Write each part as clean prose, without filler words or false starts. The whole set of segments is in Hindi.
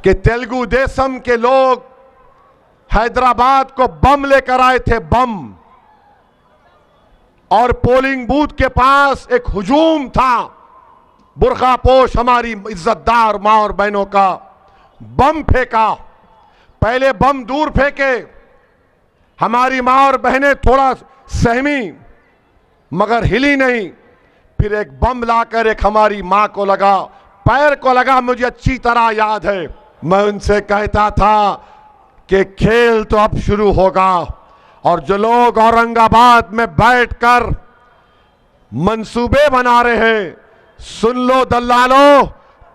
कि तेलुगु देशम के लोग हैदराबाद को बम लेकर आए थे, बम, और पोलिंग बूथ के पास एक हुजूम था, बुर्खापोश हमारी इज्जतदार मां और बहनों का बम फेंका। पहले बम दूर फेंके, हमारी मां और बहनें थोड़ा सहमी मगर हिली नहीं। फिर एक बम लाकर एक हमारी मां को लगा, पैर को लगा, मुझे अच्छी तरह याद है। मैं उनसे कहता था कि खेल तो अब शुरू होगा, और जो लोग औरंगाबाद में बैठकर मंसूबे बना रहे हैं, सुन लो दल्लालो,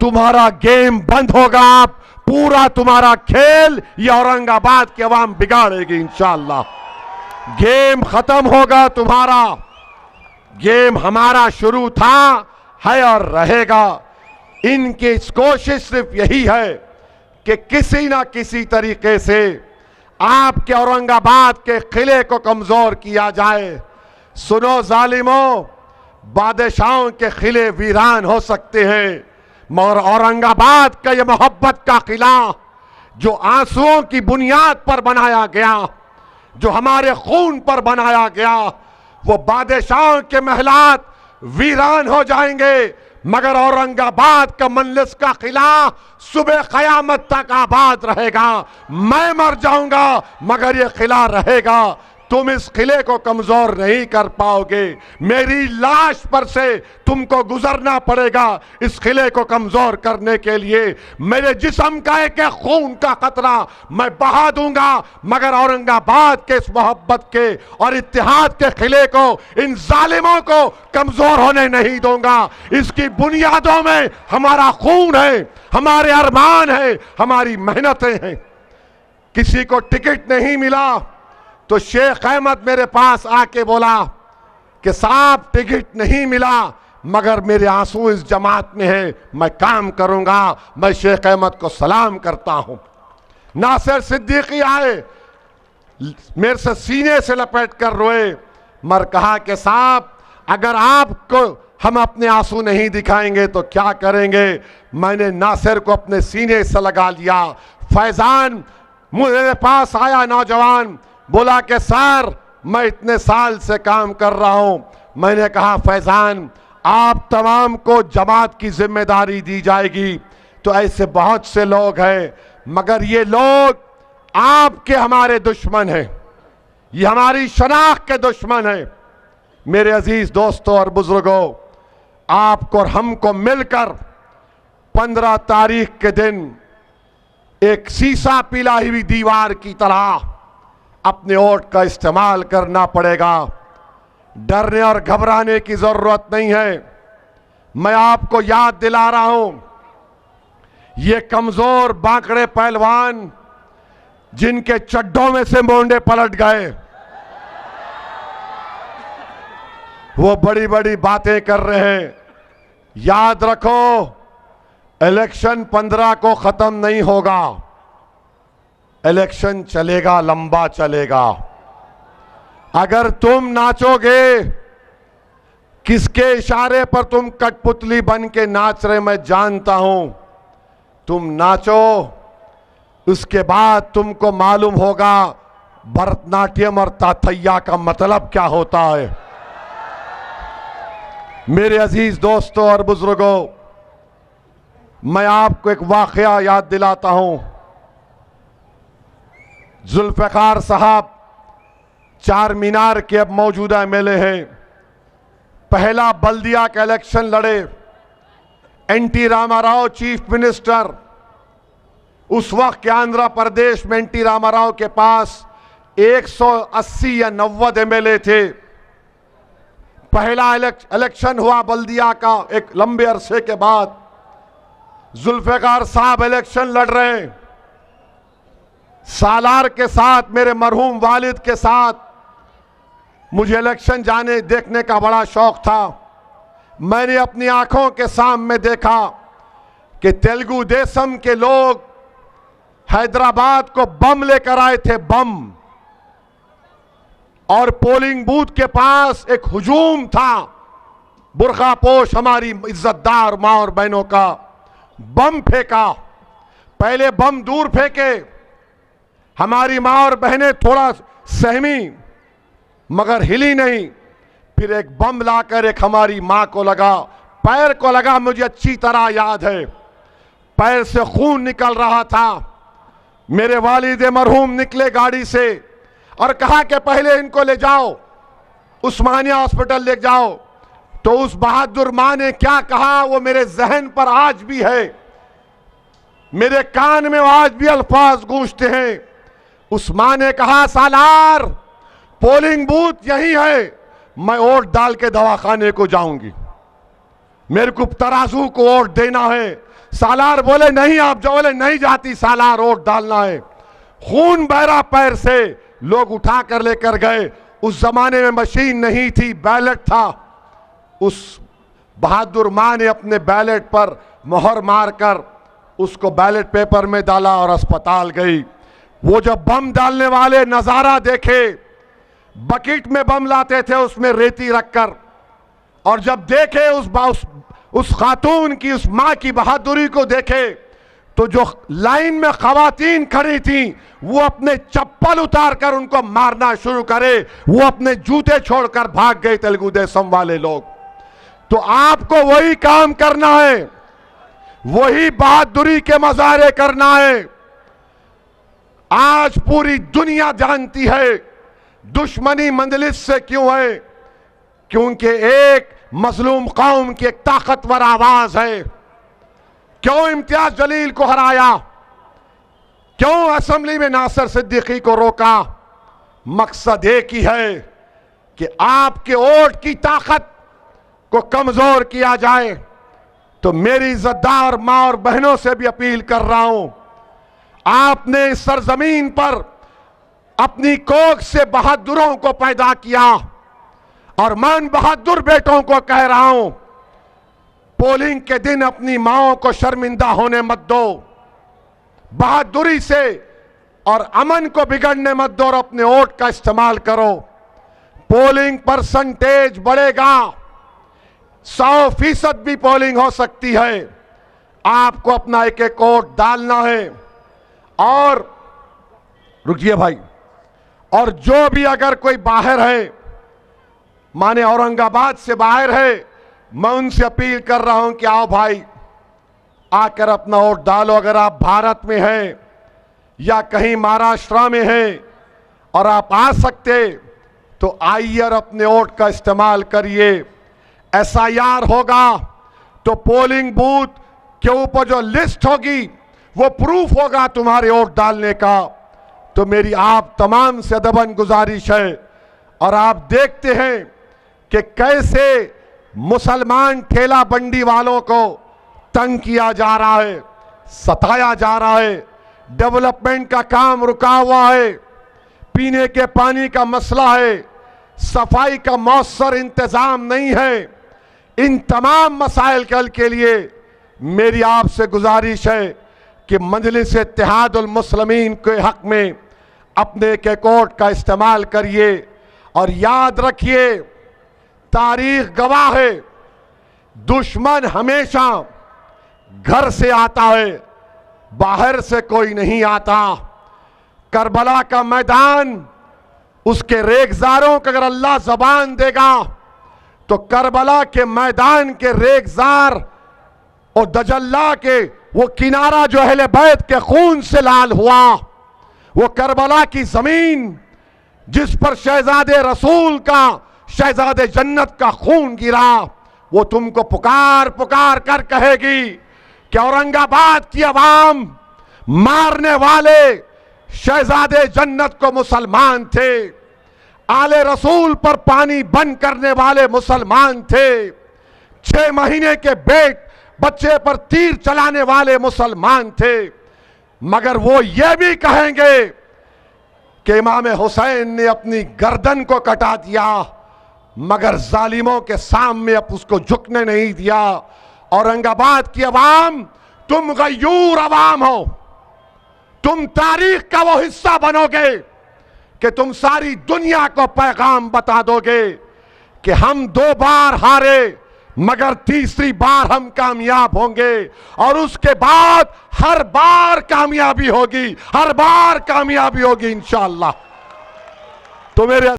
तुम्हारा गेम बंद होगा। पूरा तुम्हारा खेल ये औरंगाबाद की आवाम बिगाड़ेगी इंशाअल्लाह। गेम खत्म होगा तुम्हारा। गेम हमारा शुरू था, है और रहेगा। इनकी कोशिश सिर्फ यही है कि किसी ना किसी तरीके से आपके औरंगाबाद के किले को कमजोर किया जाए। सुनो जालिमों, बादशाहों के किले वीरान हो सकते हैं, मगर औरंगाबाद का ये मोहब्बत का किला जो आंसुओं की बुनियाद पर बनाया गया, जो हमारे खून पर बनाया गया, वो बादशाहों के महलात वीरान हो जाएंगे, मगर औरंगाबाद का मंजिल का किला सुबह कयामत तक आबाद रहेगा। मैं मर जाऊंगा मगर ये किला रहेगा। तुम इस किले को कमजोर नहीं कर पाओगे। मेरी लाश पर से तुमको गुजरना पड़ेगा इस किले को कमजोर करने के लिए। मेरे जिस्म का एक खून का कतरा मैं बहा दूंगा, मगर औरंगाबाद के इस मोहब्बत के और इत्तेहाद के किले को, इन जालिमों को कमजोर होने नहीं दूंगा। इसकी बुनियादों में हमारा खून है, हमारे अरमान है, हमारी मेहनतें हैं। किसी को टिकट नहीं मिला तो शेख अहमद मेरे पास आके बोला कि साहब टिकट नहीं मिला मगर मेरे आंसू इस जमात में है, मैं काम करूंगा। मैं शेख अहमद को सलाम करता हूं। नासिर सिद्दीकी आए, मेरे से सीने से लपेट कर रोए, मर कहा कि साहब अगर आपको हम अपने आंसू नहीं दिखाएंगे तो क्या करेंगे। मैंने नासिर को अपने सीने से लगा लिया। फैजान मेरे पास आया, नौजवान, बोला कि सर मैं इतने साल से काम कर रहा हूं। मैंने कहा फैजान आप तमाम को जमात की जिम्मेदारी दी जाएगी, तो ऐसे बहुत से लोग हैं, मगर ये लोग आपके हमारे दुश्मन हैं, ये हमारी शनाख्त के दुश्मन हैं। मेरे अजीज दोस्तों और बुजुर्गों, आपको और हमको मिलकर 15 तारीख के दिन एक शीशा पिलाई हुई दीवार की तरह अपने वोट का इस्तेमाल करना पड़ेगा। डरने और घबराने की जरूरत नहीं है। मैं आपको याद दिला रहा हूं, ये कमजोर बांकड़े पहलवान जिनके चड्डों में से मोंडे पलट गए, वो बड़ी बड़ी बातें कर रहे हैं। याद रखो, इलेक्शन 15 को खत्म नहीं होगा, इलेक्शन चलेगा, लंबा चलेगा। अगर तुम नाचोगे, किसके इशारे पर तुम कठपुतली बन के नाच रहे मैं जानता हूं। तुम नाचो, उसके बाद तुमको मालूम होगा भरतनाट्यम और ताथैया का मतलब क्या होता है। मेरे अजीज दोस्तों और बुजुर्गों, मैं आपको एक वाकया याद दिलाता हूं। जुल्फिकार साहब चार मीनार के अब मौजूदा एमएलए हैं। पहला बल्दिया का इलेक्शन लड़े, एनटी रामाराव चीफ मिनिस्टर। उस वक्त के आंध्र प्रदेश में एनटी रामाराव के पास 180 या 90 एमएलए थे। पहला इलेक्शन हुआ बल्दिया का एक लंबे अरसे के बाद। जुल्फिकार साहब इलेक्शन लड़ रहे हैं। सालार के साथ, मेरे मरहूम वालिद के साथ मुझे इलेक्शन जाने देखने का बड़ा शौक था। मैंने अपनी आंखों के सामने देखा कि तेलुगु देशम के लोग हैदराबाद को बम लेकर आए थे, बम, और पोलिंग बूथ के पास एक हुजूम था, बुर्खापोश हमारी इज्जतदार मां और बहनों का बम फेंका। पहले बम दूर फेंके, हमारी मां और बहनें थोड़ा सहमी मगर हिली नहीं। फिर एक बम लाकर एक हमारी मां को लगा, पैर को लगा, मुझे अच्छी तरह याद है। पैर से खून निकल रहा था। मेरे वालिद मरहूम निकले गाड़ी से और कहा कि पहले इनको ले जाओ, उस्मानिया हॉस्पिटल ले जाओ। तो उस बहादुर मां ने क्या कहा वो मेरे जहन पर आज भी है, मेरे कान में आज भी अल्फाज गूंजते हैं। उस मां ने कहा, सालार पोलिंग बूथ यही है, मैं वोट डाल के दवाखाने को जाऊंगी, मेरे को तराजू को वोट देना है। सालार बोले नहीं आप जाओ। बोले नहीं जाती सालार, वोट डालना है। खून बह रहा पैर से, लोग उठा कर लेकर गए। उस जमाने में मशीन नहीं थी, बैलेट था। उस बहादुर मां ने अपने बैलेट पर मोहर मारकर उसको बैलेट पेपर में डाला और अस्पताल गई। वो जब बम डालने वाले नजारा देखे, बकेट में बम लाते थे उसमें रेती रखकर, और जब देखे उस खातून की, उस मां की बहादुरी को देखे, तो जो लाइन में खवातीन खड़ी थी वो अपने चप्पल उतारकर उनको मारना शुरू करे, वो अपने जूते छोड़कर भाग गए तेलुगु देशम वाले लोग। तो आपको वही काम करना है, वही बहादुरी के मजारे करना है। आज पूरी दुनिया जानती है दुश्मनी मंजलिस से क्यों है, क्योंकि एक मजलूम कौम की एक ताकतवर आवाज है। क्यों इम्तियाज जलील को हराया, क्यों असेंबली में नासिर सिद्दीकी को रोका? मकसद एक ही है कि आपके वोट की ताकत को कमजोर किया जाए। तो मेरी इज्जतदार मां और बहनों से भी अपील कर रहा हूं, आपने इस सरजमीन पर अपनी कोख से बहादुरों को पैदा किया, और मैं उन बहादुर बेटों को कह रहा हूं, पोलिंग के दिन अपनी माओं को शर्मिंदा होने मत दो, बहादुरी से और अमन को बिगड़ने मत दो, और अपने वोट का इस्तेमाल करो। पोलिंग परसेंटेज बढ़ेगा, 100% भी पोलिंग हो सकती है। आपको अपना एक एक वोट डालना है। और रुकिए भाई, और जो भी अगर कोई बाहर है, माने औरंगाबाद से बाहर है, मैं उनसे अपील कर रहा हूं कि आओ भाई, आकर अपना वोट डालो। अगर आप भारत में हैं या कहीं महाराष्ट्र में हैं और आप आ सकते तो आइए और अपने वोट का इस्तेमाल करिए। SIR होगा तो पोलिंग बूथ के ऊपर जो लिस्ट होगी वो प्रूफ होगा तुम्हारे वोट डालने का। तो मेरी आप तमाम से अदबन गुजारिश है। और आप देखते हैं कि कैसे मुसलमान ठेला बंडी वालों को तंग किया जा रहा है, सताया जा रहा है, डेवलपमेंट का काम रुका हुआ है, पीने के पानी का मसला है, सफाई का मौसर इंतजाम नहीं है। इन तमाम मसाइल हल के लिए मेरी आपसे गुजारिश है कि मजलिस इत्तेहादुल मुस्लिमीन के हक में अपने के कोर्ट का इस्तेमाल करिए। और याद रखिए, तारीख गवाह है, दुश्मन हमेशा घर से आता है, बाहर से कोई नहीं आता। करबला का मैदान, उसके रेगजारों को अगर अल्लाह जबान देगा तो करबला के मैदान के रेगजार और दजल्ला के वो किनारा जो अहले बैत के खून से लाल हुआ, वो करबला की जमीन जिस पर शहजादे रसूल का, शहजादे जन्नत का खून गिरा, वो तुमको पुकार पुकार कर कहेगी कि औरंगाबाद की आवाम मारने वाले शहजादे जन्नत को मुसलमान थे, आले रसूल पर पानी बंद करने वाले मुसलमान थे, 6 महीने के बच्चे पर तीर चलाने वाले मुसलमान थे। मगर वो ये भी कहेंगे कि इमाम हुसैन ने अपनी गर्दन को कटा दिया, मगर जालिमों के सामने अब उसको झुकने नहीं दिया। औरंगाबाद की आवाम, तुम गयूर आवाम हो, तुम तारीख का वो हिस्सा बनोगे कि तुम सारी दुनिया को पैगाम बता दोगे कि हम 2 बार हारे, मगर तीसरी बार हम कामयाब होंगे और उसके बाद हर बार कामयाबी होगी, हर बार कामयाबी होगी इंशाअल्लाह। तो मेरे